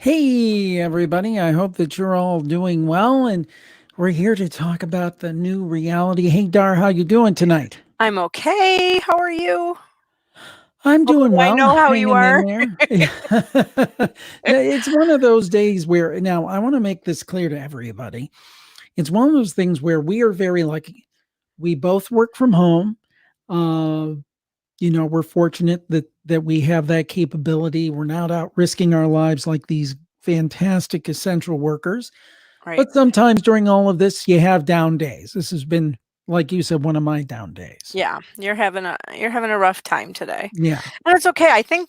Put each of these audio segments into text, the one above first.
Hey, everybody. I hope that you're all doing well. And we're here to talk about the new reality. Hey, Dar, how you doing tonight? I'm okay. How are you? I'm doing well. I know how you are. It's one of those days where, now, I want to make this clear to everybody. It's one of those things where we are very lucky. We both work from home. We're fortunate that we have that capability. We're not out risking our lives like these fantastic essential workers. Right. But sometimes during all of this, you have down days. This has been, like you said, one of my down days. Yeah, you're having a rough time today. Yeah. And it's okay. I think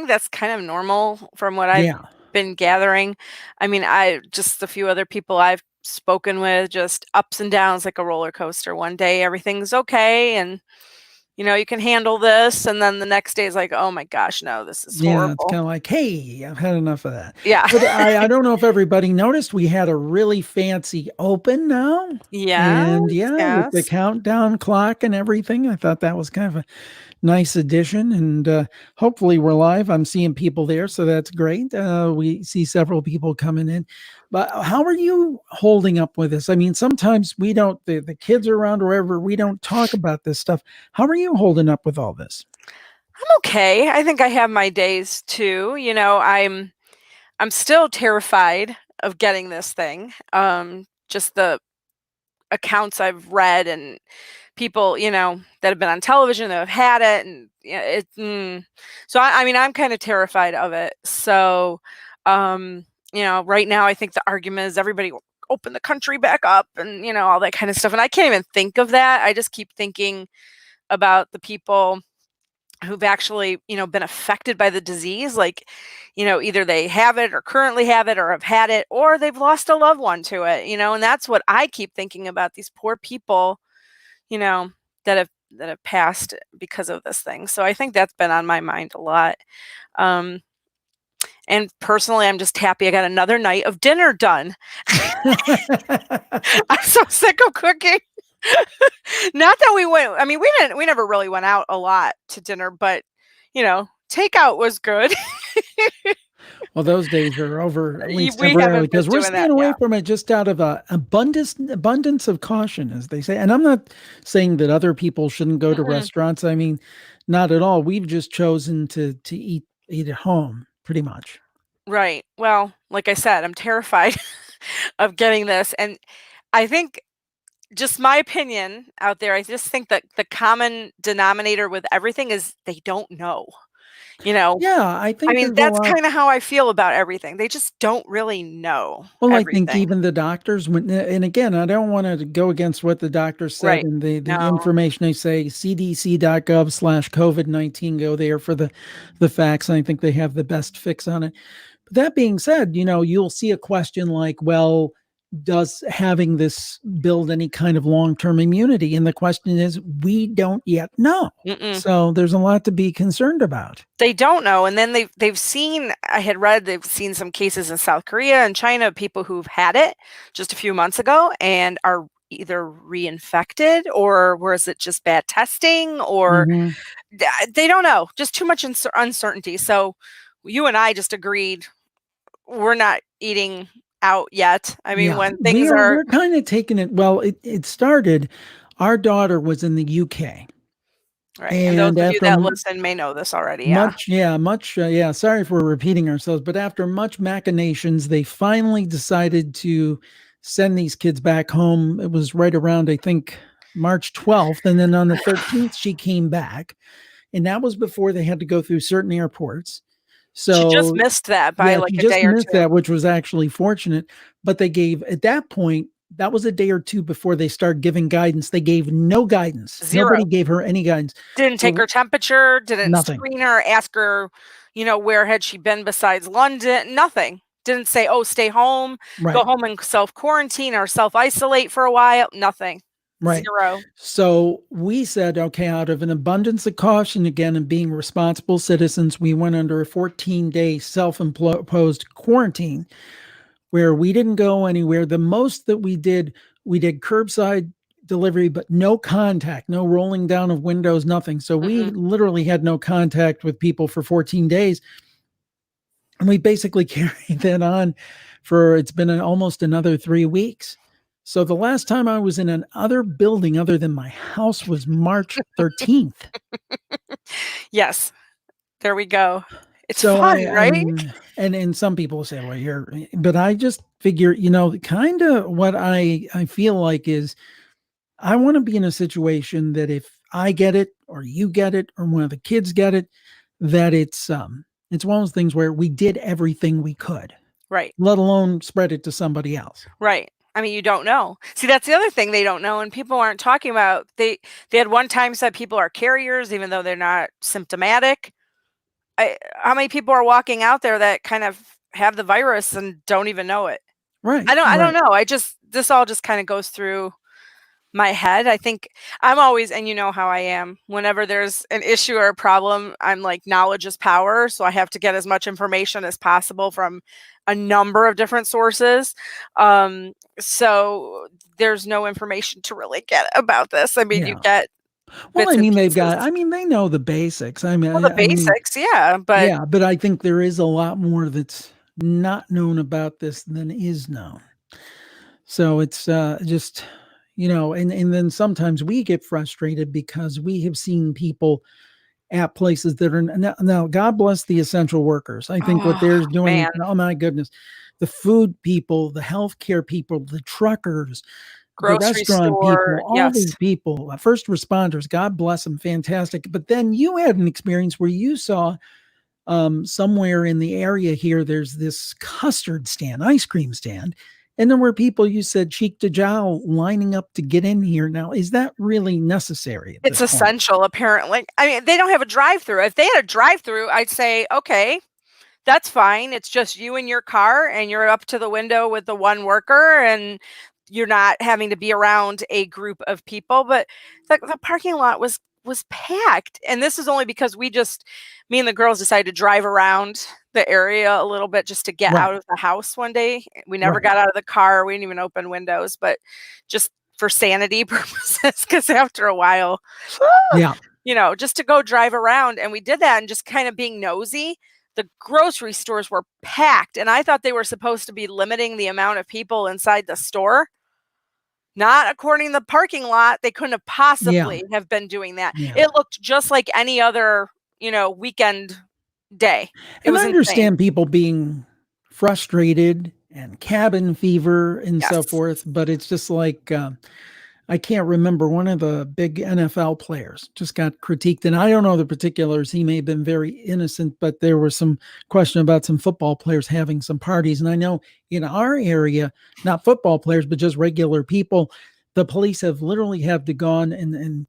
that's kind of normal from what I've been gathering. I mean, just a few other people I've spoken with, just ups and downs like a roller coaster. One day everything's okay and you can handle this, and then the next day is like, oh my gosh, no, this is horrible. Yeah, it's kind of like, hey, I've had enough of that. Yeah. But I don't know if everybody noticed, we had a really fancy open now. Yeah. And with the countdown clock and everything, I thought that was kind of a nice addition. And hopefully we're live. I'm seeing people there, so that's great. We see several people coming in. But how are you holding up with this? I mean, sometimes we don't, the kids are around or wherever, we don't talk about this stuff. How are you holding up with all this? I'm okay. I think I have my days too. I'm still terrified of getting this thing. Just the accounts I've read and people, that have been on television that have had it, and so I mean, I'm kind of terrified of it. So, right now I think the argument is everybody open the country back up and, all that kind of stuff. And I can't even think of that. I just keep thinking about the people who've actually, been affected by the disease. Like, either they have it or currently have it or have had it, or they've lost a loved one to it, and that's what I keep thinking about, these poor people, that have passed because of this thing. So I think that's been on my mind a lot. And personally, I'm just happy I got another night of dinner done. I'm so sick of cooking. Not that we never really went out a lot to dinner, but takeout was good. Well, those days are over, at least temporarily, because we're staying away from it just out of abundance of caution, as they say. And I'm not saying that other people shouldn't go to restaurants. I mean, not at all. We've just chosen to eat at home, pretty much. Right. Well, like I said, I'm terrified of getting this. And I think, just my opinion out there, I just think that the common denominator with everything is they don't know. Yeah, I think that's kind of how I feel about everything. They just don't really know. Well, everything. I think even the doctors, and again, I don't want to go against what the doctors said and the information they say, cdc.gov/COVID-19, go there for the facts. And I think they have the best fix on it. But that being said, you'll see a question like, well, does having this build any kind of long-term immunity? And the question is, we don't yet know. So there's a lot to be concerned about. They don't know. And then they've seen, I had read, they've seen some cases in South Korea and China, people who've had it just a few months ago and are either reinfected, or was it just bad testing, or they don't know, just too much uncertainty. So you and I just agreed we're not eating out yet. I mean, when things we're kind of taking it. Well, it started, our daughter was in the UK. Right. And those of you that listen may know this already. Yeah. Sorry if we're repeating ourselves, but after much machinations, they finally decided to send these kids back home. It was right around, I think, March 12th. And then on the 13th, she came back. And that was before they had to go through certain airports. She just So missed that by yeah, like she a just day or missed 2. that, which was actually fortunate. But they gave at that point, that was a day or two before they started giving guidance. They gave no guidance. 0. Nobody gave her any guidance. Didn't take So her temperature, didn't nothing. screen her, ask her, where had she been besides London, nothing. Didn't say, "Oh, stay home, go Right. home and self-quarantine or self-isolate for a while," nothing. Right. 0. So we said, okay, out of an abundance of caution, again, and being responsible citizens, we went under a 14-day self-imposed quarantine where we didn't go anywhere. The most that we did curbside delivery, but no contact, no rolling down of windows, nothing. So we Mm-mm. literally had no contact with people for 14 days. And we basically carried that on for it's been almost another 3 weeks. So the last time I was in another building other than my house was March 13th. Yes, there we go. It's So fun, right? and some people say, well, but I just figure, kind of what I feel like is I want to be in a situation that if I get it or you get it or one of the kids get it, that it's one of those things where we did everything we could, Right, let alone spread it to somebody else. right. I mean, you don't know. See, that's the other thing they don't know and people aren't talking about. They had one time said people are carriers even though they're not symptomatic. How many people are walking out there that kind of have the virus and don't even know it? Right, I don't right. know. This all just kind of goes through my head. I think I'm always, and you know how I am. Whenever there's an issue or a problem, I'm like knowledge is power, so I have to get as much information as possible from a number of different sources. So there's no information to really get about this. I mean, you Yeah. get Well, bits I and mean, pieces. they know the basics. Well, the I mean, basics, yeah, but yeah, but I think there is a lot more that's not known about this than is known. So it's just, and then sometimes we get frustrated because we have seen people at places that are now, God bless the essential workers. I think what oh they're doing, man, oh my goodness, the food people, the healthcare people, the truckers, the grocery restaurant store, people, all yes. these people, first responders, God bless them, fantastic. But then you had an experience where you saw somewhere in the area here, there's this custard stand, ice cream stand. And there were people you said cheek to jowl lining up to get in here. Now, is that really necessary at It's this point? essential apparently. I mean, they don't have a drive-through. If they had a drive-through, I'd say, "Okay, that's fine. It's just you and your car and you're up to the window with the one worker and you're not having to be around a group of people." But the parking lot was packed. And this is only because me and the girls decided to drive around the area a little bit just to get Right, out of the house one day. We never right. got out of the car. We didn't even open windows, but just for sanity purposes, because after a while, Yeah. just to go drive around. And we did that and just kind of being nosy. The grocery stores were packed, and I thought they were supposed to be limiting the amount of people inside the store. Not according to the parking lot. They couldn't have Yeah. possibly have been doing that. Yeah. It looked just like any other, weekend day. It And I was insane. understand people being frustrated and cabin fever and so Yes. forth, but it's just like, I can't remember one of the big NFL players just got critiqued, and I don't know the particulars. He may have been very innocent, but there was some question about some football players having some parties. And I know in our area, not football players, but just regular people, the police have literally had to go on A and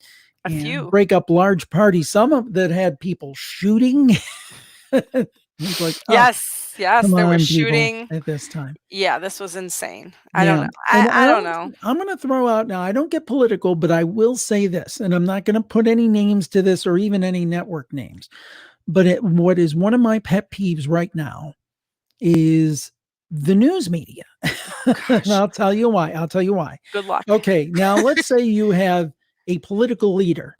few. break up large parties. Some of that had people shooting. It's like, oh, Yes, yes, come there was on, people, shooting. at this time. Yeah, this was insane. I don't Yeah, know. and I don't know. I'm gonna throw out now, I don't get political, but I will say this, and I'm not gonna put any names to this or even any network names, but what is one of my pet peeves right now is the news media. Oh And gosh. I'll tell you why. Good luck. Okay, now let's say you have a political leader,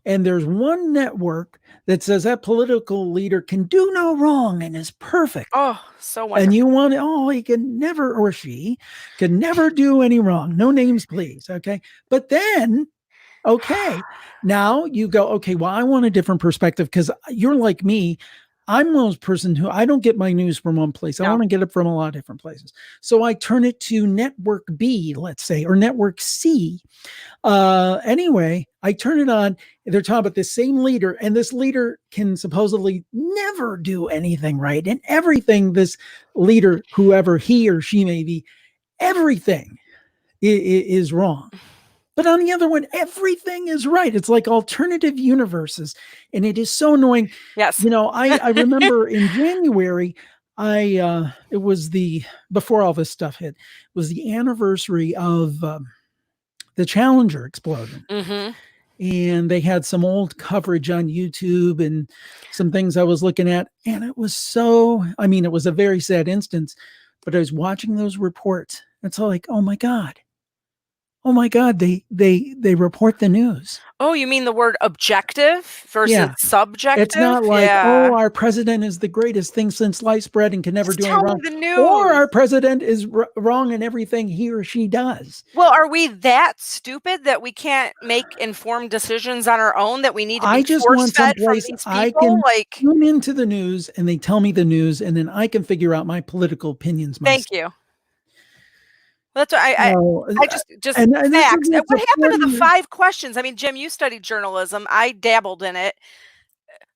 and there's one network that says that political leader can do no wrong and is perfect. Oh, so And you wonderful. want he can never or she can never do any wrong. No names, please. Okay. But then, okay, now you go, okay, well, I want a different perspective because you're like me. I'm those person who I don't get my news from one place. I No. want to get it from a lot of different places. So I turn it to network B, let's say, or network C. Anyway, I turn it on. They're talking about the same leader, and this leader can supposedly never do anything right. And everything this leader, whoever he or she may be, everything is wrong. But on the other one, everything is right. It's like alternative universes. And it is so annoying. Yes. I remember in January, it was before all this stuff hit, was the anniversary of the Challenger explosion. Mm-hmm. And they had some old coverage on YouTube and some things I was looking at. And it was it was a very sad instance, but I was watching those reports. It's all like, oh my God, they report the news. Oh, you mean the word objective versus subjective? It's not like, oh, our president is the greatest thing since sliced bread and can never Just do tell any me wrong. the news. Or our president is wrong in everything he or she does. Well, are we that stupid that we can't make informed decisions on our own, that we need to be I just want force-fed from someplace these I people? can Like, tune into the news and they tell me the news, and then I can figure out my political opinions myself. thank you. That's what I just and facts. it's What happened to the 40 5 questions? I mean, Jim, you studied journalism. I dabbled in it.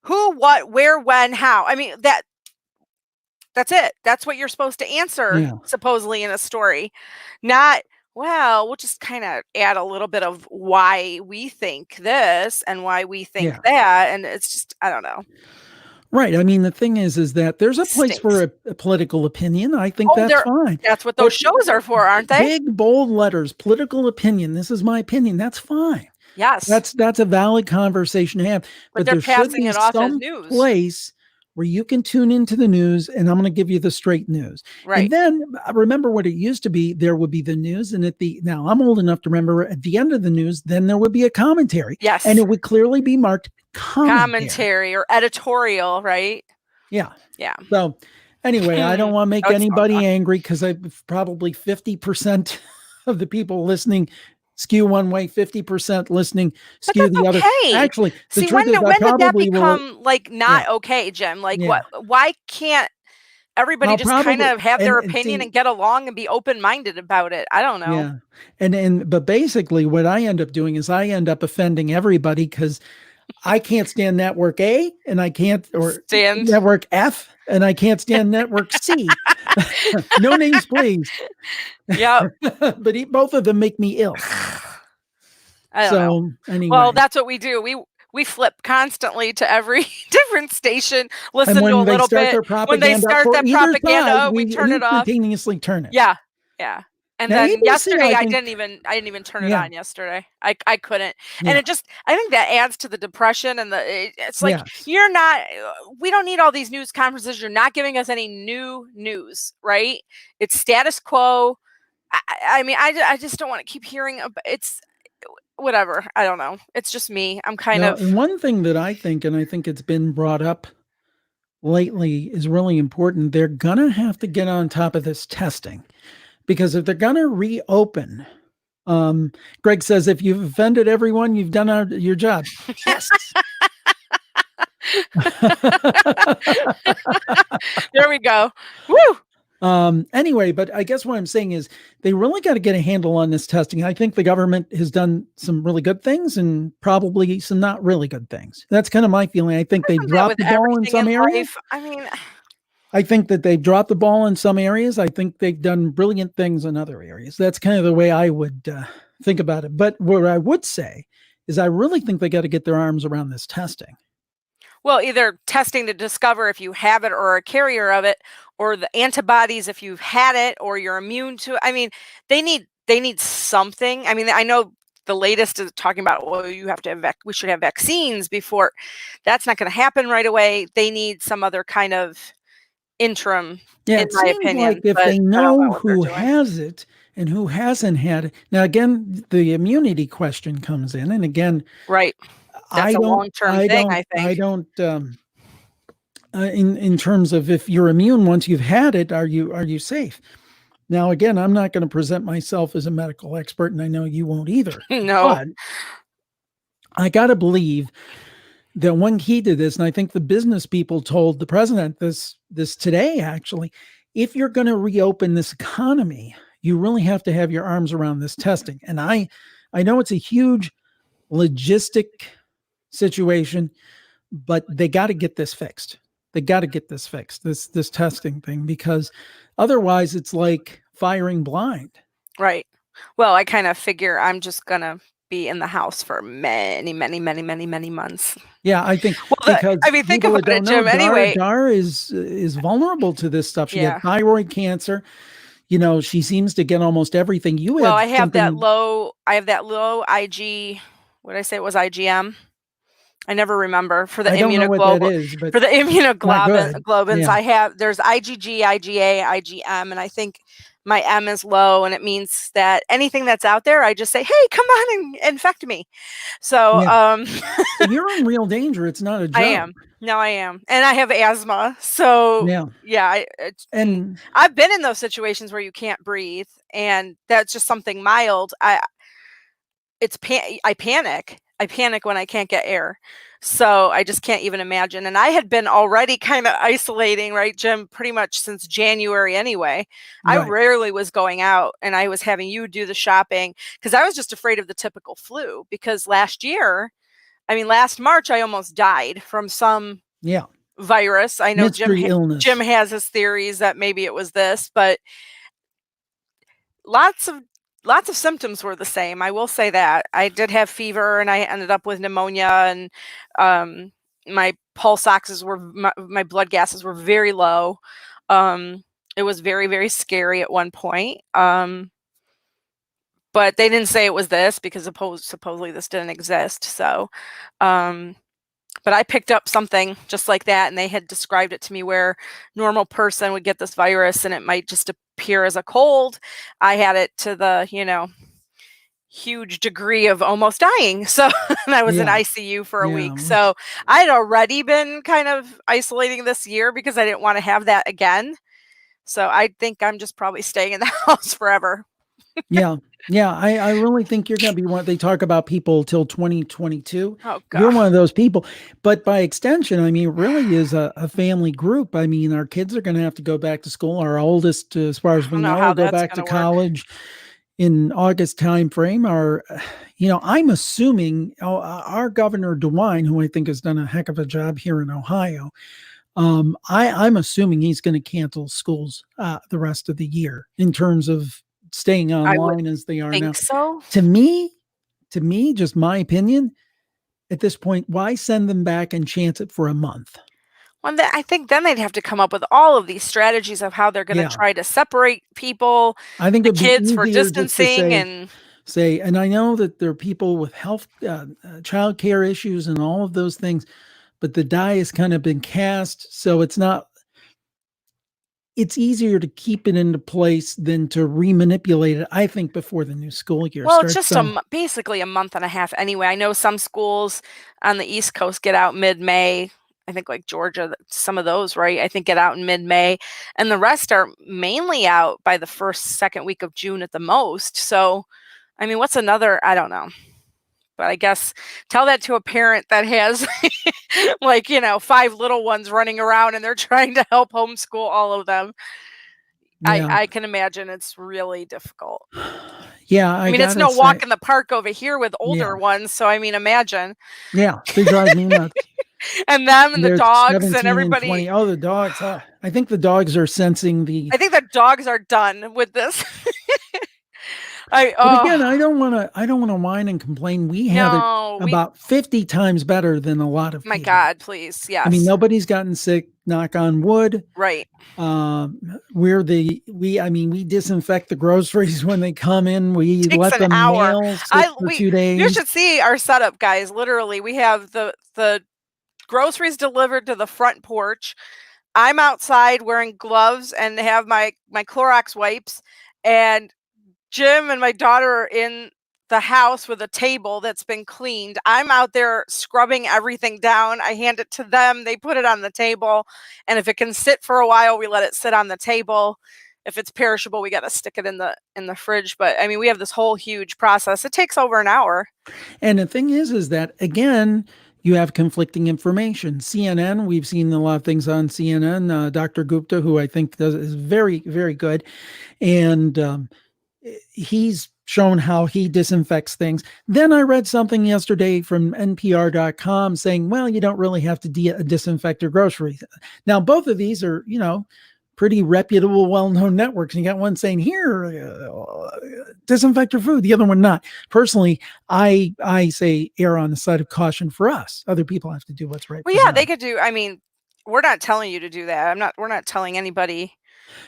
Who, what, where, when, how? I mean, that's it. That's what you're supposed to answer, supposedly, in a story. Not, well, we'll just kind of add a little bit of why we think this and why we think that. And it's just, I don't know. Right. I mean, the thing is that there's a place for a political opinion. I think that's fine. That's what those shows are for, aren't they? Big, bold letters, political opinion. This is my opinion. That's fine. Yes. That's a valid conversation to have. But they're there should passing be it off as some news. place where you can tune into the news, and I'm going to give you the straight news. Right. And then remember what it used to be. There would be the news, and now I'm old enough to remember at the end of the news, then there would be a commentary. Yes. And it would clearly be marked commentary or editorial, right? Yeah. Yeah. So anyway, I don't want to make anybody angry, because probably 50% of the people listening skew one way, 50% listening skew the other. Actually, the truth is, when did that become not okay, Jim? Like, why can't everybody just kind of have their opinion and get along and be open-minded about it? I don't know. Yeah. But basically what I end up doing is I end up offending everybody, because I can't stand network A, and I can't stand network F, and I can't stand network C. No names, please. Yeah. But both of them make me ill. I don't know. Anyway. Well, that's what we do. We flip constantly to every different station, listen to a little bit. When they start that propaganda, we turn it off. Instantaneously turn it. Yeah. Yeah. And now, then yesterday, I didn't even turn it on yesterday. I couldn't. And I think that adds to the depression, and it's like, we don't need all these news conferences. You're not giving us any new news, right? It's status quo. I mean, I just don't want to keep hearing it's whatever. I don't know. It's just me. I'm kind of. And one thing that I think, and I think it's been brought up lately, is really important. They're going to have to get on top of this testing. Because if they're going to reopen, Greg says, if you've offended everyone, you've done your job. Yes. There we go. Woo! Anyway, but I guess what I'm saying is they really got to get a handle on this testing. I think the government has done some really good things and probably some not really good things. That's kind of my feeling. I think they dropped the ball in some areas. I mean, I think that they've dropped the ball in some areas. I think they've done brilliant things in other areas. That's kind of the way I would think about it. But what I would say is I really think they got to get their arms around this testing. Well, either testing to discover if you have it or are a carrier of it, or the antibodies if you've had it or you're immune to it. I mean, they need something. I mean, I know the latest is talking about, well, you have to have we should have vaccines before. That's not going to happen right away. They need some other kind of interim, in my opinion. Like if they know who has it and who hasn't had it. Now, again, the immunity question comes in, and again, right. That's a long-term thing, I think. I don't. In terms of if you're immune once you've had it, are you safe? Now, again, I'm not going to present myself as a medical expert, and I know you won't either. No. But I got to believe the one key to this, and I think the business people told the president this today, actually, if you're going to reopen this economy, you really have to have your arms around this testing. And I know it's a huge logistic situation, but they got to get this fixed. They got to get this fixed, this testing thing, because otherwise it's like firing blind. Right. Well, I kind of figure I'm just gonna be in the house for many, many, many, many, many months. Yeah, I think Well, because I mean, think people that about it, don't know, Jim. Anyway, Dar is vulnerable to this stuff. She had yeah. thyroid cancer. You know, she seems to get almost everything. You Well, had I have that something. low. I have that low IG. What did I say? It was IgM. I never remember for the I don't know what that immunoglobal is, but for the not good. immunoglobins. Yeah, I have there's IgG, IgA, IgM, and I think my M is low, and it means that anything that's out there, I just say, "Hey, come on and infect me." So, yeah. You're in real danger. It's not a I joke. am. No, I am, and I have asthma. So, Yeah, yeah, and I've been in those situations where you can't breathe, and that's just something mild. I panic. I panic when I can't get air. So I just can't even imagine. And I had been already kind of isolating, right, Jim, pretty much since January anyway. I right. rarely was going out, and I was having you do the shopping because I was just afraid of the typical flu. Because last March, I almost died from some Yeah, virus. I know mystery Jim illness. has his theories that maybe it was this, but lots of symptoms were the same. I will say that. I did have fever, and I ended up with pneumonia, and my pulse oxes were my blood gases were very low. It was very, very scary at one point. But they didn't say it was this because supposedly this didn't exist. So, but I picked up something just like that, and they had described it to me where normal person would get this virus and it might just appear as a cold. I had it to the, huge degree of almost dying. So and I was in Yeah, ICU for a yeah. week. Which So I had already been kind of isolating this year because I didn't want to have that again. So I think I'm just probably staying in the house forever. Yeah. Yeah. I really think you're going to be one. They talk about people till 2022. Oh You're God. one of those people. But by extension, I mean, it really is a family group. I mean, our kids are going to have to go back to school. Our oldest, as far I as we don't know know, how will go that's back gonna to work. college in August timeframe. I'm assuming our governor DeWine, who I think has done a heck of a job here in Ohio, I'm assuming he's going to cancel schools the rest of the year in terms of staying I would online as they are think now. so. To me, just my opinion, at this point, why send them back and chance it for a month? Well, I think then they'd have to come up with all of these strategies of how they're going to Yeah, try to separate people, I think the it'd be kids for easier just to distancing, and and I know that there are people with health, child care issues and all of those things, but the die has kind of been cast. So it's easier to keep it into place than to remanipulate it, I think, before the new school year well, it's starts. just So, basically a month and a half anyway. I know some schools on the East Coast get out mid-May. I think like Georgia, some of those, right? I think get out in mid-May, and the rest are mainly out by the second week of June at the most. So, I mean, what's another? I don't know. But I guess tell that to a parent that has like, 5 little ones running around and they're trying to help homeschool all of them. yeah. I can imagine it's really difficult. Yeah, I I mean, it's gotta no walk say, in the park over here with yeah, older ones, so I mean, imagine. yeah, they drive me nuts. And them and the They're dogs and 17 and everybody. 20. Oh, the dogs. I think the dogs are sensing the. I think the dogs are done with this. But again, I don't want to whine and complain. We have it No, about 50 times better than a lot of my people. God, please. I mean, Yes. nobody's gotten sick, knock on wood. Right. We disinfect the groceries when they come in. We Takes let an them hour. nail sit for two You days. should see our setup, guys. Literally, we have the groceries delivered to the front porch. I'm outside wearing gloves and have my Clorox wipes, and Jim and my daughter are in the house with a table that's been cleaned. I'm out there scrubbing everything down. I hand it to them. They put it on the table, and if it can sit for a while, we let it sit on the table. If it's perishable, we got to stick it in the fridge. But I mean, we have this whole huge process. It takes over an hour. And the thing is that again, You have conflicting information. CNN, we've seen a lot of things on CNN. Dr. Gupta, who I think is very, very good, and he's shown how he disinfects things. Then I read something yesterday from NPR.com saying, well, you don't really have to disinfect your groceries. Now, both of these are, pretty reputable, well-known networks. And you got one saying, here, disinfect your food. The other one not. Personally, I say err on the side of caution for us. Other people have to do what's right Well, for yeah, them. they could do. I mean, we're not telling you to do that. We're not telling anybody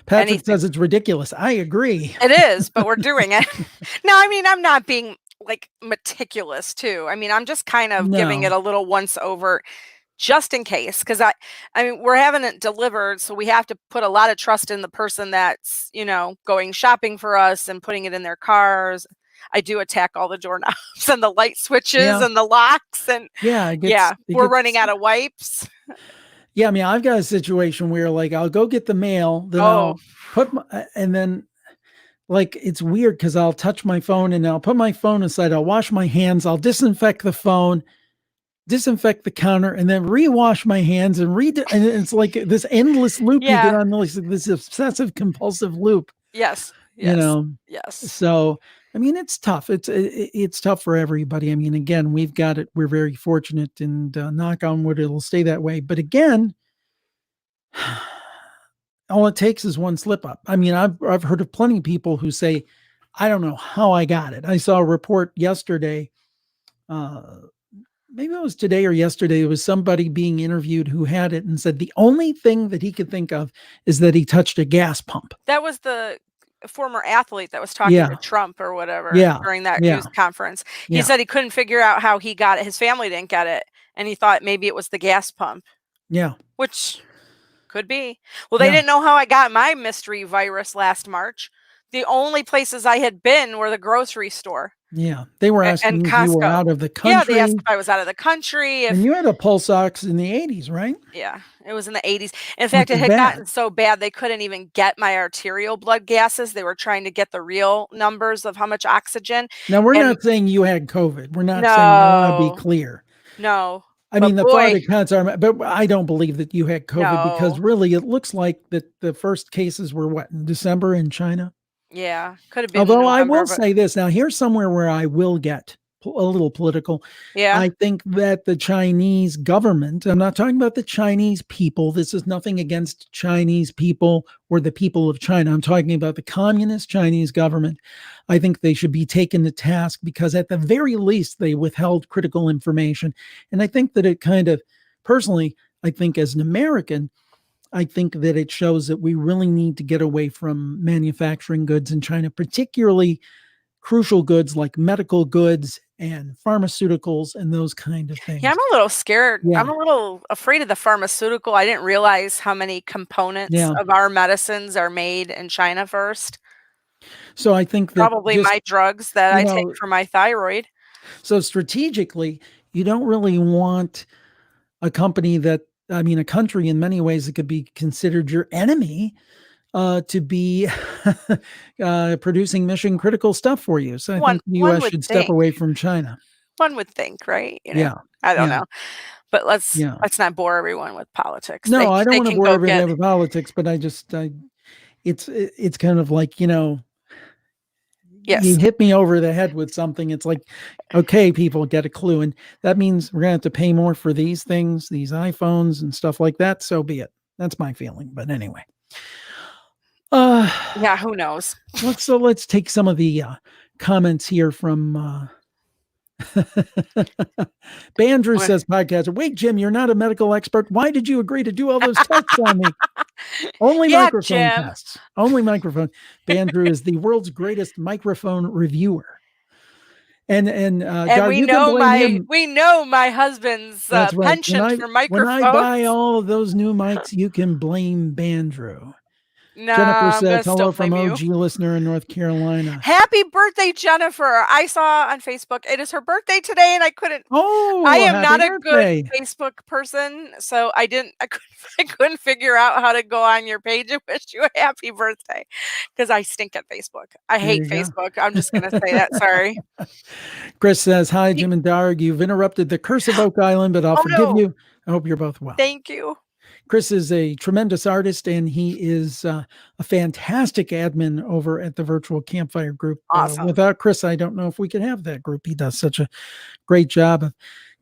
Patrick anything. says it's ridiculous. I agree. It is, but we're doing it. No, I mean, I'm not being like meticulous too. I mean, I'm just kind of giving it No. a little once over just in case, because I mean, we're having it delivered, so we have to put a lot of trust in the person that's, going shopping for us and putting it in their cars. I do attack all the doorknobs and the light switches Yeah. and the locks, and Yeah, we're running out of wipes. Yeah, I mean, I've got a situation where like I'll go get the mail, then Oh, I'll and then like it's weird because I'll touch my phone and I'll put my phone aside, I'll wash my hands, I'll disinfect the phone, disinfect the counter, and then rewash my hands and and it's like this endless loop you get yeah. on, this obsessive compulsive loop, Yes. you Yes. know. Yes. So I mean, it's tough. It's tough for everybody. I mean, again, we've got it. We're very fortunate, and knock on wood, it'll stay that way. But again, all it takes is one slip up. I mean, I've heard of plenty of people who say, I don't know how I got it. I saw a report yesterday, maybe it was today or yesterday. It was somebody being interviewed who had it and said the only thing that he could think of is that he touched a gas pump. That was the former athlete that was talking Yeah. to Trump or whatever Yeah. during that Yeah. news conference. He Yeah. said he couldn't figure out how he got it. His family didn't get it, and he thought maybe it was the gas pump, Yeah. which could be. Well, they Yeah. didn't know how I got my mystery virus last March. The only places I had been were the grocery store Yeah. They were and asking if you were Costco. out of the Yeah, they asked country. if I was out of the country, And if you had a pulse ox in the 80s, right? yeah, it was in the 80s. In fact, Which it is had bad. gotten so bad they couldn't even get my arterial blood gases. They were trying to get the real numbers of how much oxygen. Now, we're And not saying you had COVID. We're not saying, I want to be no, clear. no, I but mean, the thought boy, it counts are, but I don't believe that you had COVID because no. really it looks like that the first cases were what, in December in China? Yeah, could have been Although I November, will but say this, now here's somewhere where I will get a little political. yeah. I think that the Chinese government, I'm not talking about the Chinese people. This is nothing against Chinese people or the people of China. I'm talking about the communist Chinese government. I think they should be taken to task because at the very least they withheld critical information. And I think that it kind of, personally, I think as an American, I think that it shows that we really need to get away from manufacturing goods in China, particularly crucial goods like medical goods and pharmaceuticals and those kind of things. Yeah, I'm a little scared. Yeah. I'm a little afraid of the pharmaceutical. I didn't realize how many components Yeah. of our medicines are made in China first. So I think that Probably just, my drugs that I take for my thyroid. so strategically, you don't really want a company that, I mean, a country in many ways that could be considered your enemy to be producing mission critical stuff for you. So I One think the one US would should step think. away from China. One would think, right? Yeah. I don't Yeah. know. But Yeah. let's not bore everyone with politics. No, I don't They want to can bore go everybody get with politics, but it's kind of like, you yes. hit me over the head with something. It's like, okay, people get a clue. And that means we're going to have to pay more for these things, these iPhones and stuff like that. So be it. That's my feeling. But anyway. Yeah, who knows? Let's take some of the comments here from Bandrew says, podcaster, wait, Jim, you're not a medical expert. Why did you agree to do all those tests on me? Only Yeah, microphone Jim. tests. Only microphone. Bandrew is the world's greatest microphone reviewer. And John, you can blame him. we know my husband's That's right. penchant for When I microphones. buy all of those new mics, you can blame Bandrew. Jennifer Nah, I'm says, gonna still hello from blame you. OG listener in North Carolina. Happy birthday, Jennifer. I saw on Facebook it is her birthday today, and I Oh, am happy not a good birthday. Facebook person, so I couldn't figure out how to go on your page and wish you a happy birthday because I stink at Facebook. I There hate you go. Facebook. I'm just gonna say that. Sorry. Chris says, hi, Ye Jim and Darg. You've interrupted the curse of Oak Island, but I'll Oh, forgive no. you. I hope you're both well. Thank you. Chris is a tremendous artist, and he is a fantastic admin over at the virtual campfire group. Awesome. Without Chris, I don't know if we could have that group. He does such a great job of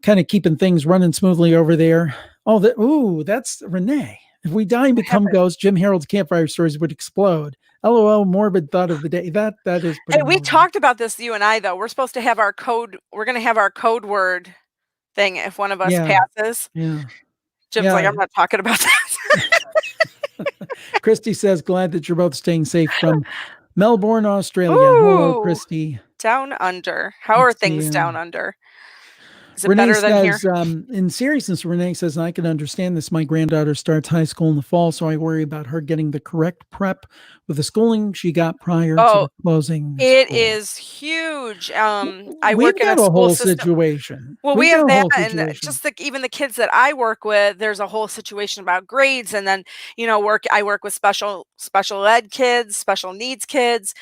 kind of keeping things running smoothly over there. That's Renee. If we die and become happened? ghosts, Jim Harold's campfire stories would explode. LOL, morbid thought of the day. That is pretty Hey, we morbid. talked about this, you and I, though. We're supposed to have our code. We're gonna have our code word thing if one of us Yeah. passes. Yeah. Jim's like, Yeah. I'm not talking about that. Christy says, glad that you're both staying safe from Melbourne, Australia. Hello, Ooh, Christy. down under. How are Let's see. things down under? Is it Renee better than here? says, in seriousness, Renee says, I can understand this. My granddaughter starts high school in the fall, so I worry about her getting the correct prep with the schooling she got prior to Oh, the closing of it school. is huge. I We've work in a got a school whole system. situation. Well, we We've got have a that, whole and situation. just like even the kids that I work with, there's a whole situation about grades, and then I work with special ed kids, special needs kids.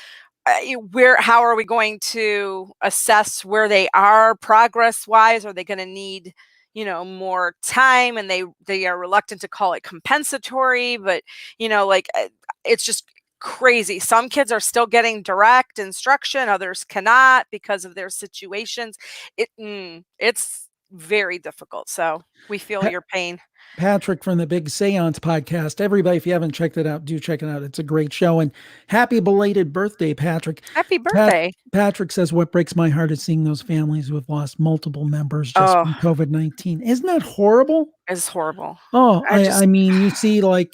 How are we going to assess where they are progress wise? Are they going to need more time, and they are reluctant to call it compensatory, but it's just crazy. Some kids are still getting direct instruction, others cannot because of their situations. It's very difficult, so we feel Pa- your pain. Patrick from the Big Seance podcast. Everybody, if you haven't checked it out, do check it out. It's a great show. And happy belated birthday, Patrick. Happy birthday. Patrick says, what breaks my heart is seeing those families who have lost multiple members just Oh, from COVID-19. Isn't that horrible? it's horrible. Oh, I just I mean, you see, like,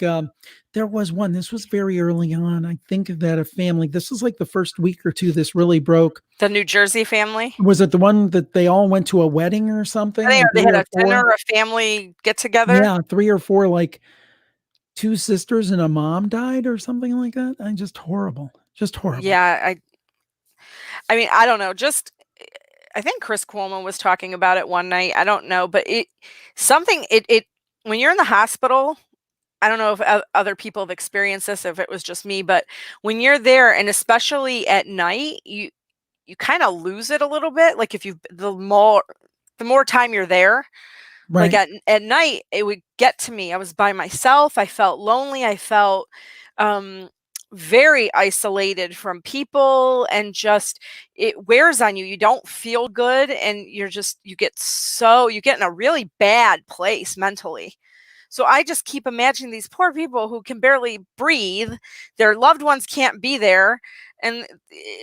there was one, this was very early on. I think that a family, this was like the first week or two this really broke. the New Jersey family. Was it the one that they all went to a wedding or I something? think And they three had or a dinner, four? a family get together. Yeah, three or four, like two sisters and a mom died or something like that. Just horrible. Just horrible. Yeah, I mean, I don't know. I think Chris Cuomo was talking about it one night. I don't know, but it when you're in the hospital, I don't know if other people have experienced this, if it was just me, but when you're there, and especially at night, you kind of lose it a little bit. Like if you the more time you're there, like Right. at night, it would get to me. I was by myself. I felt lonely. I felt um very isolated from people, and just it wears on you. You don't feel good, and you get in a really bad place mentally. So I just keep imagining these poor people who can barely breathe, their loved ones can't be there, and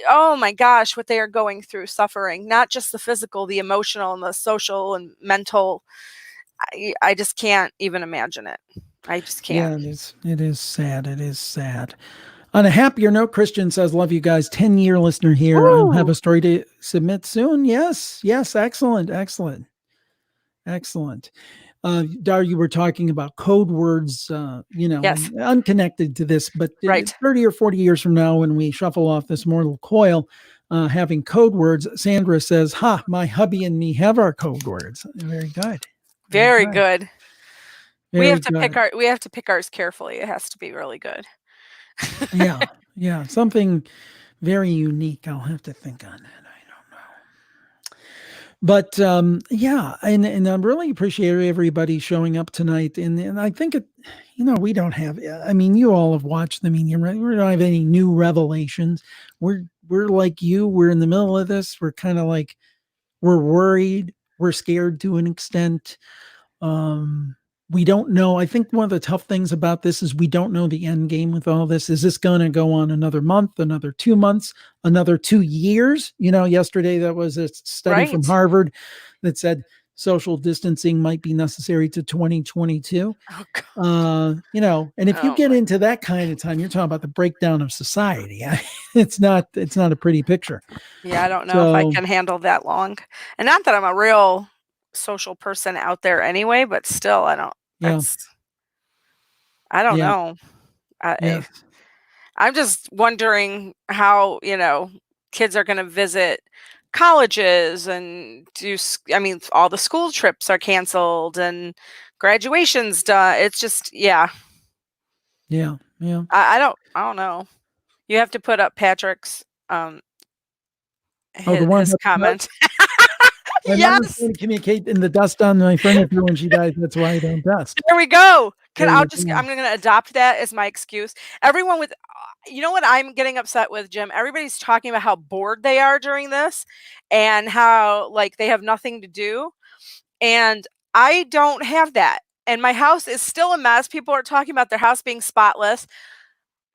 oh my gosh, what they are going through, suffering, not just the physical, the emotional, and the social and mental. I just can't even imagine it. I just can't. Yeah, it is. It is sad. It is sad. On a happier note, Christian says, love you guys. 10-year listener here. I'll have Woo! a story to submit soon. Yes. Yes. Excellent. Excellent. Excellent. Dar, you were talking about code words, Yes. and unconnected to this, but Right. 30 or 40 years from now, when we shuffle off this mortal coil, having code words, Sandra says, ha, my hubby and me have our code words. Very good. Very good. Very good. We have to pick ours carefully. It has to be really good. Yeah. Yeah. Something very unique. I'll have to think on that. I don't know. But yeah, and I really appreciate everybody showing up tonight. And I think we don't have. I mean, you all have watched the media. Right? We don't have any new revelations. We're like you. We're in the middle of this. We're kind of like we're worried. We're scared to an extent. Um, we don't know. I think one of the tough things about this is we don't know the end game with all this. Is this going to go on another month, another 2 months, another 2 years? Yesterday that was a study from Right. Harvard that said social distancing might be necessary to 2022. Oh God. And if you Oh get my. into that kind of time, you're talking about the breakdown of society. It's not a pretty picture. Yeah, I don't know if I So can handle that long. And not that I'm a real social person out there anyway, but still, yeah, I don't yeah. know. Yes. I'm just wondering how, kids are gonna visit colleges and all the school trips are canceled and graduation's done. It's just, yeah. Yeah, yeah. I don't know. You have to put up Patrick's, Oh, the one his about the dust? comment. My mother's Yes! trying to communicate in the dust on my furniture when she dies, that's why I don't dust. There we go. There you go. I'm gonna adopt that as my excuse. Everyone with you know what I'm getting upset with, Jim? Everybody's talking about how bored they are during this and how, like, they have nothing to do, and I don't have that, and my house is still a mess. People are talking about their house being spotless.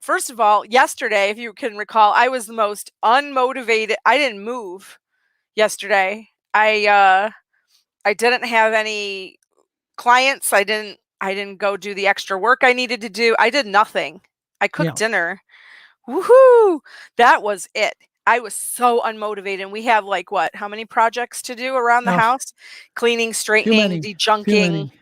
First of all, yesterday, if you can recall, I was the most unmotivated. I didn't move yesterday. I didn't have any clients. I didn't go do the extra work I needed to do. I did nothing. I cooked Yeah. dinner. Woohoo! That was it. I was so unmotivated, and we have, like, what, how many projects to do around the Oh, house? Cleaning, too straightening, many, too dejunking. many,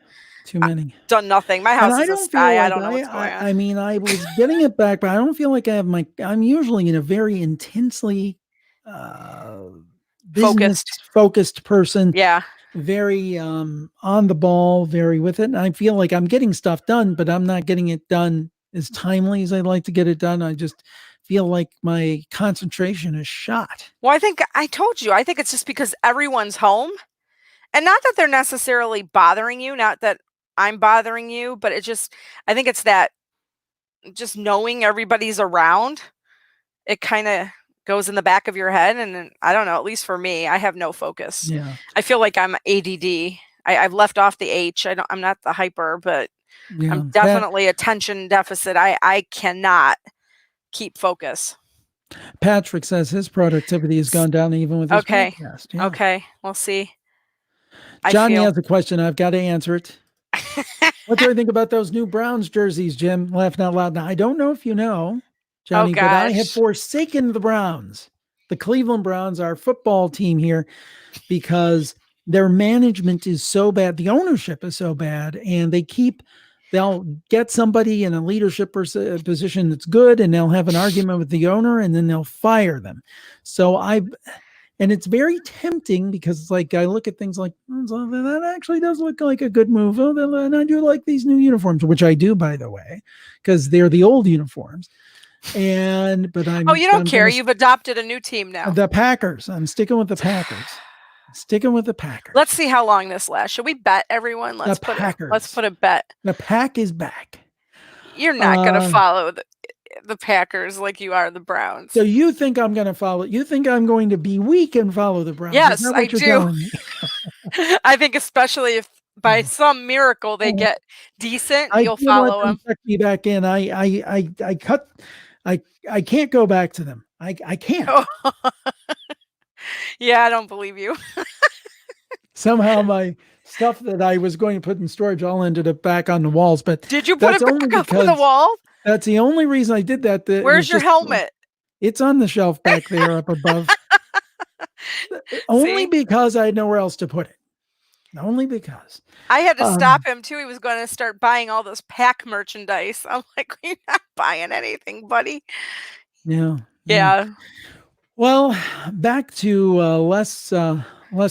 too many. Done nothing. My And house I is a don't feel sty. I like don't know what's going on. I mean, I was getting it back, but I don't feel like I have I'm usually in a very intensely, uh, Focused. business-focused person, Yeah. very, on the ball, very with it, and I feel like I'm getting stuff done, but I'm not getting it done as timely as I'd like to get it done. I just feel like my concentration is shot. Well, I told you, I think it's just because everyone's home, and not that they're necessarily bothering you, not that I'm bothering you, but I think it's that just knowing everybody's around, it kinda goes in the back of your head, and then I don't know, at least for me, I have no focus. Yeah. I feel like I'm ADD. I've left off the H. I'm not the hyper, but Yeah. I'm definitely attention deficit. I cannot keep focus. Patrick says his productivity has S gone down even with his Okay. podcast. Yeah. Okay, we'll see. I Johnny feel has a question. I've got to answer it. What do I think about those new Browns jerseys, Jim? Laughing out loud. Now, I don't know if you know, Oh Johnny, but I have gosh. forsaken the Browns, the Cleveland Browns, our football team here, because their management is so bad. The ownership is so bad, and they'll get somebody in a leadership position that's good, and they'll have an argument with the owner, and then they'll fire them. So and it's very tempting because it's like I look at things like that actually does look like a good move. Oh, and I do like these new uniforms, which I do, by the way, because they're the old uniforms. But Oh, you don't I'm care. gonna You've adopted a new team now. the Packers. I'm sticking with the Packers. Sticking with the Packers. Let's see how long this lasts. Should we bet, everyone? The Let's put Packers. a bet. The pack is back. You're not gonna follow the Packers like you are the Browns. So you think I'm going to follow? You think I'm going to be weak and follow the Browns? Yes, is that I what you're do. telling me? I think especially if by some miracle they get decent, I you'll did let follow them them. check me back in. I cut. I can't go back to them. I can't. Yeah, I don't believe you. Somehow my stuff that I was going to put in storage all ended up back on the walls. But Did you put it back up on the wall? That's the only reason I did that. Where's your helmet? It's on the shelf back there up above. Only because I had nowhere else to put it. Only because. I had to stop him too. He was going to start buying all this pack merchandise. I'm like, you're not buying anything, buddy. Yeah. Yeah. Well, back to less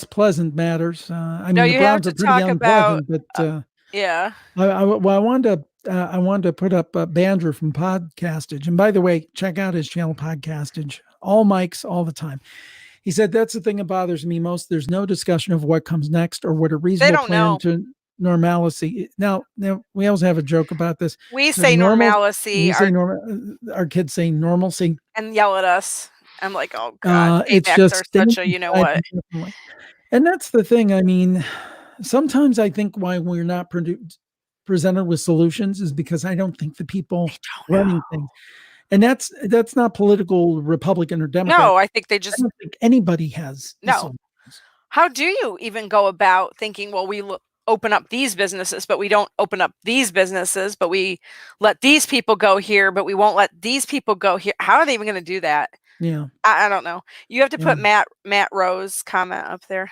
pleasant matters. I mean, the Browns are pretty unpleasant, but yeah. I wanted to put up Bandrew from Podcastage, and by the way, check out his channel Podcastage. All mics, all the time. He said that's the thing that bothers me most. There's no discussion of what comes next or what a reasonable plan to normalcy. Now we always have a joke about this. We say normalcy. Our kids say normalcy and yell at us. I'm like, oh god, it's just are such a you know what. And that's the thing. I mean, sometimes I think why we're not presented with solutions is because I don't think the people running things. And that's not political Republican or Democrat. No, I think they just. I don't think anybody has. No. How do you even go about thinking? Well, we open up these businesses, but we don't open up these businesses, but we let these people go here, but we won't let these people go here. How are they even going to do that? Yeah, I don't know. You have to put Matt Rose comment up there.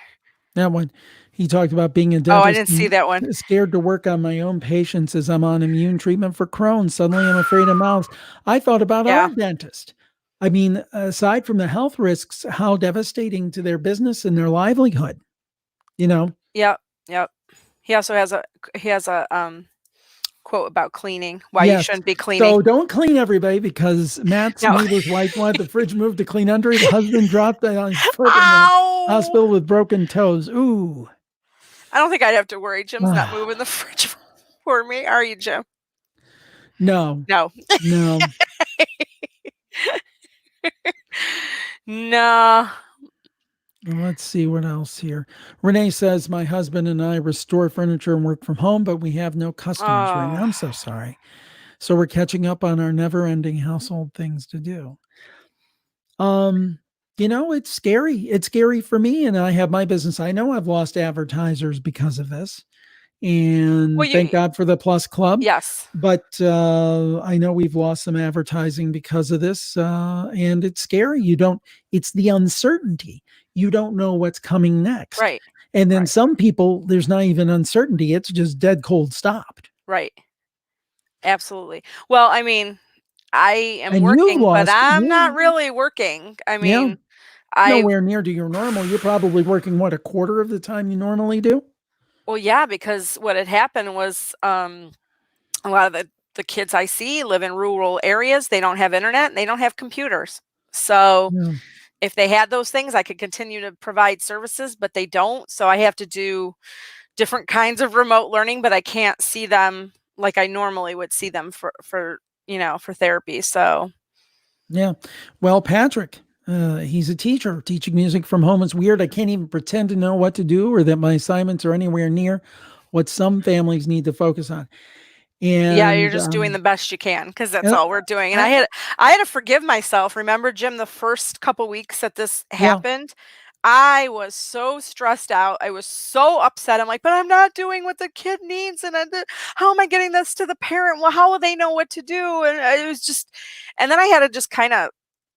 That one. He talked about being a Oh, I dentist didn't see and that one. scared to work on my own patients as I'm on immune treatment for Crohn's. Suddenly I'm afraid of mouths. I thought about our Yeah. dentist. I mean, aside from the health risks, how devastating to their business and their livelihood, you know? Yep. Yep. He also has a quote about cleaning, why you Yes. shouldn't be cleaning. So don't clean, everybody, because Matt's No. neighbor's wife wanted the fridge moved to clean under. The husband dropped it on his foot in the Ow! hospital with broken toes. Ooh. I don't think I'd have to worry. Jim's not Ah, moving the fridge for me. Are you, Jim? no, No. no. No. Let's see what else here. Renee says, my husband and I restore furniture and work from home, but we have no customers right now. Oh. I'm so sorry. So we're catching up on our never ending household things to do. Um, it's scary. It's scary for me. And I have my business. I know I've lost advertisers because of this. Well, And thank you God for the Plus Club. yes. But I know we've lost some advertising because of this. And it's scary. It's the uncertainty. You don't know what's coming next. Right. And then Right. some people, there's not even uncertainty. It's just dead cold stopped. Right. Absolutely. Well, I mean, I am And you've working, but lost, I'm yeah, not really working. I yeah, mean, I nowhere near to your normal. You're probably working what, a quarter of the time you normally do? well, yeah, because what had happened was a lot of the kids I see live in rural areas. They don't have internet and they don't have computers. So Yeah. if they had those things, I could continue to provide services, but they don't. So I have to do different kinds of remote learning, but I can't see them like I normally would see them for therapy. So Yeah. Well, Patrick, he's a teacher. Teaching music from home is weird. I can't even pretend to know what to do or that my assignments are anywhere near what some families need to focus on. yeah, you're And just doing the best you can because that's and all we're doing. And I, I had to forgive myself. Remember, Jim, the first couple weeks that this yeah, happened, I was so stressed out. I was so upset. I'm like, but I'm not doing what the kid needs, and how am I getting this to the parent? Well, how will they know what to do? And it was just, and then I had to just kind of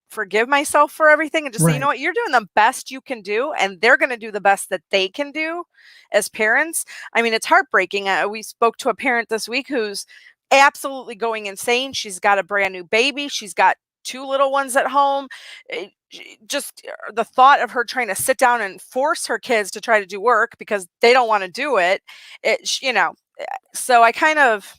forgive myself for everything and just say, you know right. what, you're doing the best you can do, and they're going to do the best that they can do as parents. I mean, it's heartbreaking. We spoke to a parent this week who's absolutely going insane. She's got a brand new baby, she's got two little ones at home. Just the thought of her trying to sit down and force her kids to try to do work because they don't want to do it, so I kind of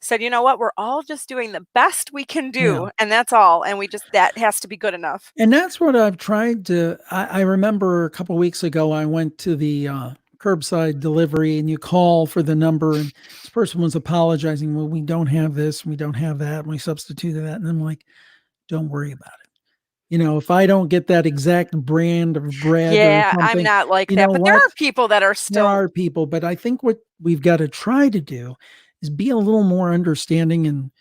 said, you know what, we're all just doing the best we can Yeah. do, and that's all. And that has to be good enough. And that's what I've tried to. I remember a couple of weeks ago, I went to the curbside delivery, and you call for the number, and this person was apologizing. Well, we don't have this, we don't have that, and we substituted that. And I'm like, don't worry about it. If I don't get that exact brand of bread or Yeah, I'm something, not like you that, know but there what? are people that are There still. are people, but I think what we've got to try to do is be a little more understanding and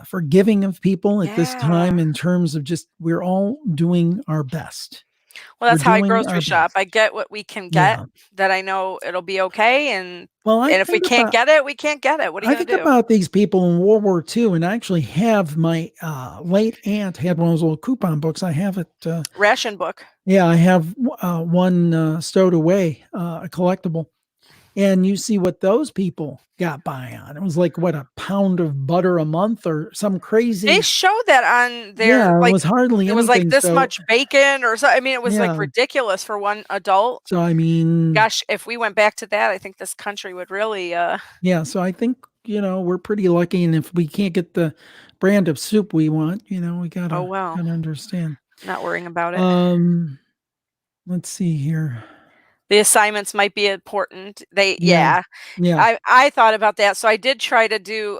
forgiving of people at this time Yeah. in terms of just we're all doing our best. Well, We're that's how I doing grocery our shop. best. I get what we can get, Yeah. that I know it'll be okay, and Well, if we can't get it, we can't get it. What are you I gonna think do? about these people in World War II, and I actually have my late aunt had one of those little coupon books. I have it. Ration book. Yeah, I have one stowed away, a collectible. And you see what those people got by on. It was like what, a pound of butter a month or some They crazy. showed that on their, Yeah, it like, was hardly it was like anything. this So much bacon or so. I mean, it was like yeah, ridiculous for one adult. so I mean, Gosh, if we went back to that, I think this country would really yeah. So I think we're pretty lucky, and if we can't get the brand of soup we want, we oh gotta well, gotta understand. not worrying about it. Um, let's see here. The assignments might be important. Yeah, Yeah. yeah, I thought about that. So I tried to do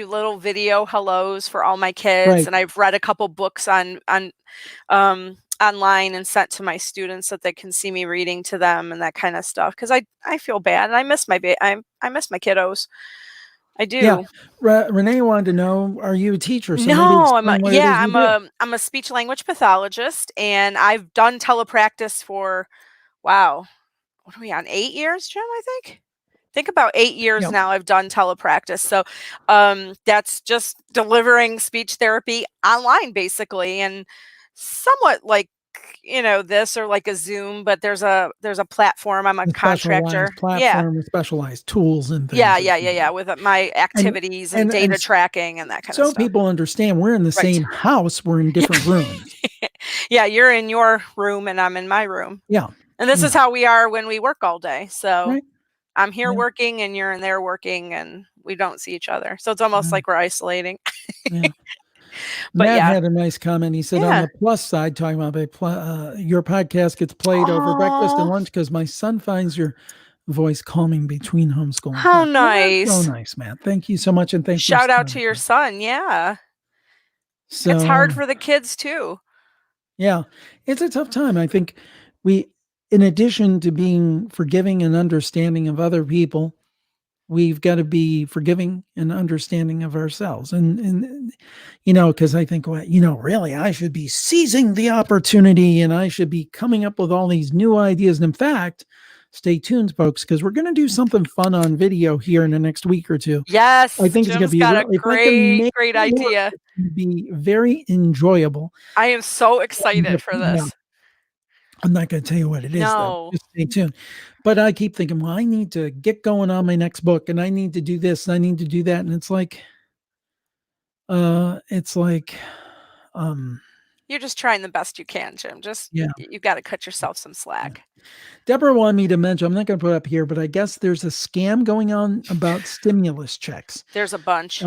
little video hellos for all my kids, right. and I've read a couple books online and sent to my students so that they can see me reading to them and that kind of stuff. Because I feel bad and I miss I miss my kiddos. I Yeah, do. Renee wanted to know, are you a teacher? So maybe No, explain what it is you do. I'm a speech language pathologist, and I've done telepractice for, wow, what are we on, 8 years, Jim? I think about 8 years Yeah, now I've done telepractice. So that's just delivering speech therapy online basically, and somewhat like this or like a Zoom, but there's a platform. I'm a A contractor. specialized Yeah. platform with specialized tools and Yeah, things that you do. with my And activities and and data tracking and that kind of so stuff. people understand we're in the Right. same house, we're in different rooms. Yeah, you're in your room and I'm in my room. Yeah. And this is Yeah. how we are when we work all day. So Right. I'm here Yeah. working and you're in there working and we don't see each other. So it's almost Yeah. like we're isolating. Yeah. But Matt yeah. had a nice comment. He said, on Yeah. the plus side, talking about your podcast gets played over breakfast and Oh, lunch because my son finds your voice calming between homeschool and how class. Well, that's so nice. nice, Matt. Thank you so much. And thank your Shout out son. to your son. Yeah. It's So, hard for the kids too. yeah, it's a tough time. I think we, in addition to being forgiving and understanding of other people, we've got to be forgiving and understanding of ourselves. And because I think, well, really, I should be seizing the opportunity and I should be coming up with all these new ideas. And in fact, stay tuned, folks, because we're going to do something fun on video here in the next week or two. Yes, I think it's going to Jim's be got a real. If I can make great it work, idea. it's going to be very enjoyable. I am so excited for Yeah. this. I'm not going to tell you what it is, though. No. Just stay tuned. But I keep thinking, well, I need to get going on my next book, and I need to do this, and I need to do that, and it's like, You're just trying the best you can, Jim. Just yeah. you got to cut yourself some slack. Deborah wanted me to mention, I'm not going to put it up here, but I guess there's a scam going on about stimulus checks. There's a bunch.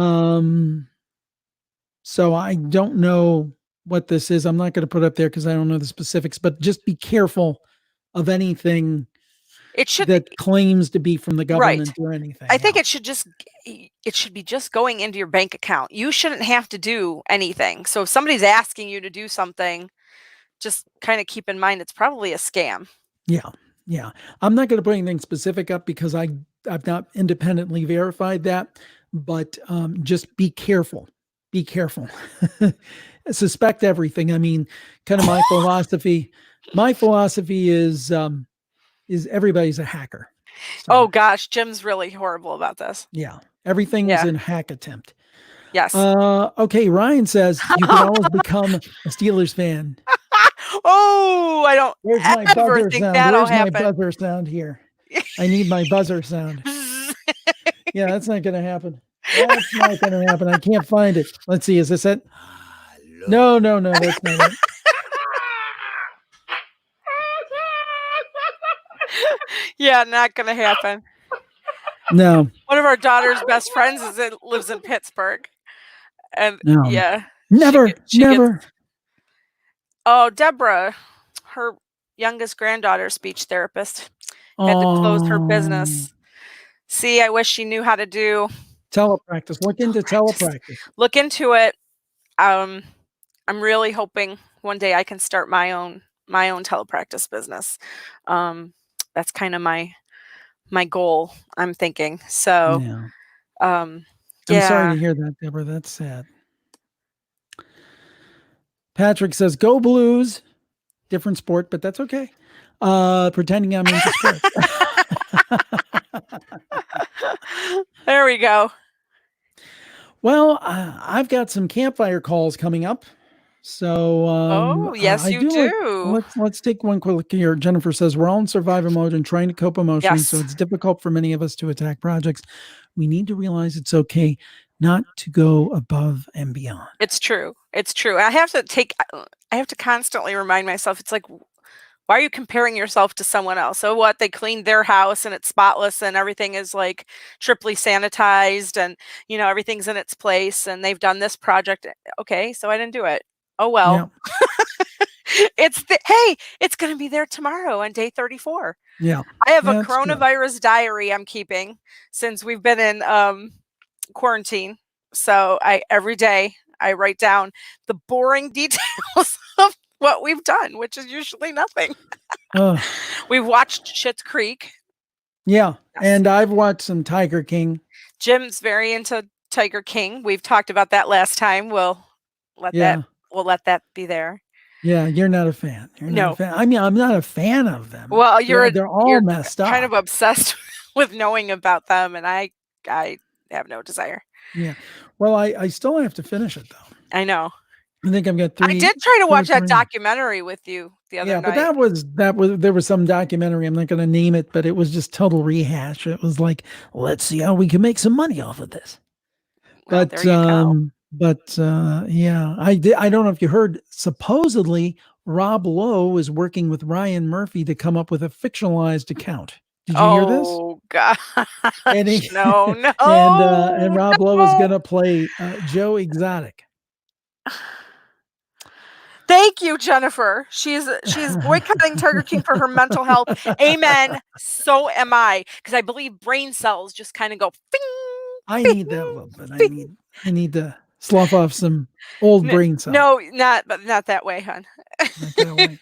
So I don't know what this is. I'm not going to put it up there because I don't know the specifics, but just be careful of anything that claims to be from the government or anything. I think it should be just going into your bank account. You shouldn't have to do anything. So if somebody's asking you to do something, just kind of keep in mind it's probably a scam. Yeah. Yeah. I'm not going to put anything specific up because I've not independently verified that, but just be careful. Be careful. Suspect everything. I mean, kind of my philosophy. My philosophy is everybody's a hacker. So, oh gosh, Jim's really horrible about this. Yeah. Everything's in hack attempt. Yes. Okay. Ryan says you can always become a Steelers fan. Oh, I don't ever think that'll happen. Where's my buzzer sound here? I need my buzzer sound. Yeah, that's not going to happen. That's not going to happen. I can't find it. Let's see. Is this it? No, that's not it. Yeah, not going to happen. No. One of our daughter's best friends lives in Pittsburgh. And yeah. Never. Oh, Deborah, her youngest granddaughter, speech therapist, had to close her business. See, I wish she knew how to do telepractice. Look into telepractice. Look into it. I'm really hoping one day I can start my own telepractice business. That's kind of my goal, I'm thinking. So yeah. I'm sorry to hear that, Deborah. That's sad. Patrick says, "Go Blues." Different sport, but that's okay. Pretending I'm into sports. There we go. Well, I've got some campfire calls coming up. So, yes, you do. Let's take one quick look here. Jennifer says, we're all in survival mode and trying to cope emotionally. Yes. So it's difficult for many of us to attack projects. We need to realize it's okay not to go above and beyond. It's true. It's true. I have to constantly remind myself, it's like, why are you comparing yourself to someone else? So what? They cleaned their house and it's spotless and everything is like triply sanitized and, everything's in its place and they've done this project. Okay, so I didn't do it. Oh, well. Yeah. It's going to be there tomorrow on day 34. Yeah. I have a coronavirus diary I'm keeping since we've been in quarantine. So every day I write down the boring details of what we've done, which is usually nothing. We've watched Schitt's Creek. Yeah. Yes. And I've watched some Tiger King. Jim's very into Tiger King. We've talked about that last time. We'll let that be there. Yeah, you're not a fan. You're not a fan. I mean, I'm not a fan of them. Well, they're all messed up. Kind of obsessed with knowing about them, and I have no desire. Yeah. Well, I still have to finish it though. I know. I think I've got I three. did try to watch that 3. documentary with you the other Yeah, but night. there was some documentary. I'm not going to name it, but it was just total rehash. It was like, let's see how we can make some money off of this. Well, there you go. Yeah, I don't know if you heard. Supposedly, Rob Lowe is working with Ryan Murphy to come up with a fictionalized account. Did you hear this? Oh gosh. And he, No, and Rob Lowe is no. going to play Joe Exotic. Thank you, Jennifer. She's boycotting Tiger King for her mental health. Amen. So am I, because I believe brain cells just kind of go. Bing, I bing, need that a little bit. bing. I need to slough off some old brain cells. No, not that way, hon. Not that way.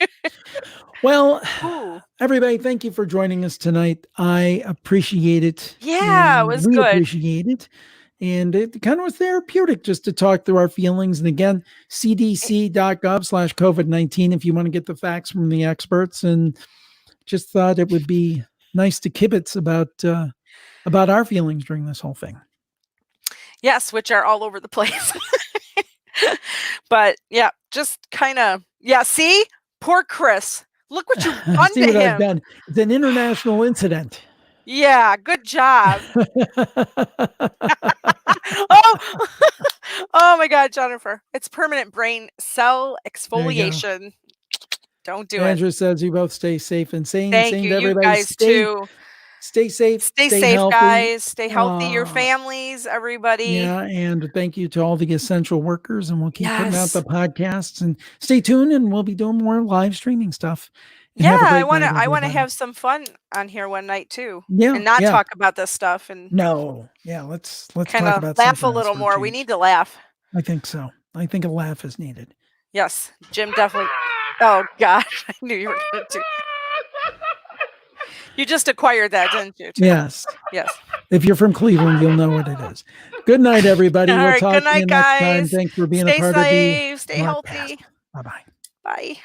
Well, Ooh. everybody, thank you for joining us tonight. I appreciate it. Yeah, it and was we good. appreciate it. And it kind of was therapeutic just to talk through our feelings. And again, cdc.gov/COVID-19 if you want to get the facts from the experts. And just thought it would be nice to kibitz about our feelings during this whole thing. Yes, which are all over the place. But yeah, just kind of, see, poor Chris. Look what you've done See to what him. I've done. It's an international incident. Yeah, good job. Oh, oh my God, Jennifer. It's permanent brain cell exfoliation. Don't do Andrew it. says you both stay safe and sane. Thank Same you. to You everybody. guys too. Stay safe. Stay safe, healthy. guys. Stay healthy. Your families, everybody. Yeah, and thank you to all the essential workers. And we'll keep putting out the podcasts. And stay tuned, and we'll be doing more live streaming stuff. And Yeah, I want to have some fun on here one night too. Yeah, and not talk about this stuff. And let's kind talk of about laugh a something little more. We need to laugh. I think so. I think a laugh is needed. Yes, Jim definitely. Oh gosh, I knew you were going to do. You just acquired that, didn't you? Too? Yes. Yes. If you're from Cleveland, you'll know what it is. Good night, everybody. All we'll right, talk good night, to you next time. guys. Thanks for being Stay a part safe, of the stay healthy. Bye-bye. Bye.